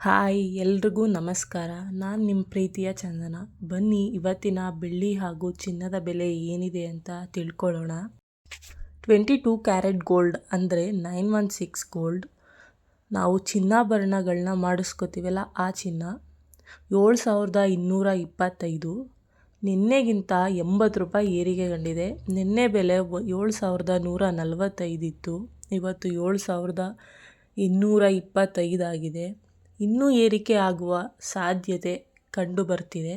Hi, ಎಲ್ರಿಗೂ ನಮಸ್ಕಾರ. ನಾನು ನಿಮ್ಮ ಪ್ರೀತಿಯ ಚಂದನ. ಬನ್ನಿ ಇವತ್ತಿನ ಬೆಳ್ಳಿ ಹಾಗೂ ಚಿನ್ನದ ಬೆಲೆ ಏನಿದೆ ಅಂತ ತಿಳ್ಕೊಳ್ಳೋಣ. 22 ಕ್ಯಾರೆಟ್ ಗೋಲ್ಡ್ ಅಂದರೆ 916 ಗೋಲ್ಡ್, ನಾವು ಚಿನ್ನಾಭರಣಗಳನ್ನ ಮಾಡಿಸ್ಕೋತೀವಲ್ಲ ಆ ಚಿನ್ನ 7225. ನಿನ್ನೆಗಿಂತ 80 ರೂಪಾಯಿ ಏರಿಕೆ ಕಂಡಿದೆ. ನಿನ್ನೆ ಬೆಲೆ 7145 ಇತ್ತು, ಇವತ್ತು 7225 ಆಗಿದೆ. ಇನ್ನೂ ಏರಿಕೆ ಆಗುವ ಸಾಧ್ಯತೆ ಕಂಡು ಬರ್ತಿದೆ.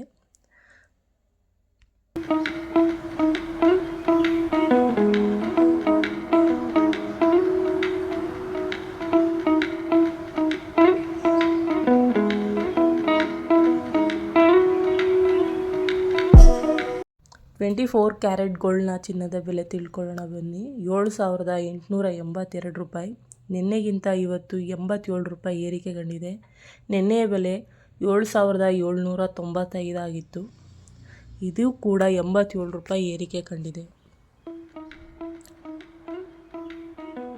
ಟ್ವೆಂಟಿ 4 ಕ್ಯಾರೆಟ್ ಗೋಲ್ಡ್ನ ಚಿನ್ನದ ಬೆಲೆ ತಿಳ್ಕೊಳ್ಳೋಣ ಬನ್ನಿ. 7882 ರೂಪಾಯಿ. ನಿನ್ನೆಗಿಂತ ಇವತ್ತು 87 ರೂಪಾಯಿ ಏರಿಕೆ ಕಂಡಿದೆ. ನಿನ್ನೆಯ ಬೆಲೆ 7795 ಆಗಿತ್ತು, ಇದು ಕೂಡ 87 ರೂಪಾಯಿ ಏರಿಕೆ ಕಂಡಿದೆ.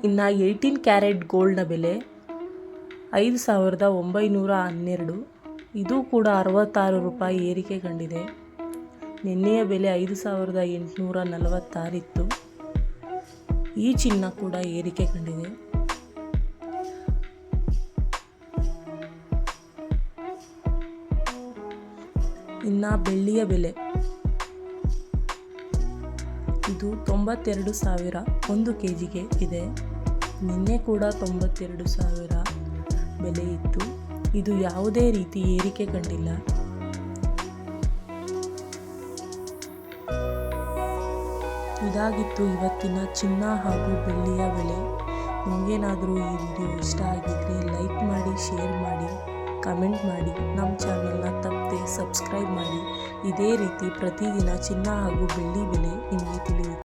ಇನ್ನು 18 ಕ್ಯಾರೆಟ್ ಗೋಲ್ಡ್ನ ಬೆಲೆ 5912, ಇದು ಕೂಡ 66 ರೂಪಾಯಿ ಏರಿಕೆ ಕಂಡಿದೆ. ನಿನ್ನೆಯ ಬೆಲೆ 5846 ಇತ್ತು, ಈ ಚಿನ್ನ ಕೂಡ ಏರಿಕೆ ಕಂಡಿದೆ. ಇನ್ನು ಬೆಳ್ಳಿಯ ಬೆಲೆ ಇದು 92,000 1 kgಗೆ ಇದೆ. ನಿನ್ನೆ ಕೂಡ 92,000 ಬೆಲೆ ಇತ್ತು, ಇದು ಯಾವುದೇ ರೀತಿ ಏರಿಕೆ ಕಂಡಿಲ್ಲ. ಇದಾಗಿತ್ತು ಇವತ್ತಿನ ಚಿನ್ನ ಹಾಗೂ ಬೆಳ್ಳಿಯ ಬೆಲೆ. ನಿಮಗೇನಾದರೂ ಈ ವಿಡಿಯೋ ಇಷ್ಟ ಆಗಿದ್ರೆ ಲೈಕ್ ಮಾಡಿ, ಶೇರ್ ಮಾಡಿ, ಕಮೆಂಟ್ ಮಾಡಿ. ನಮ್ಮ ಚಾನಲ್ನ ತಪ್ಪದೆ ಸಬ್ಸ್ಕ್ರೈಬ್ ಮಾಡಿ. ಇದೇ ರೀತಿ ಪ್ರತಿದಿನ ಚಿನ್ನ ಹಾಗೂ ಬೆಳ್ಳಿ ಬೆಲೆ ನಿಮಗೆ ತಿಳಿಯುತ್ತೆ.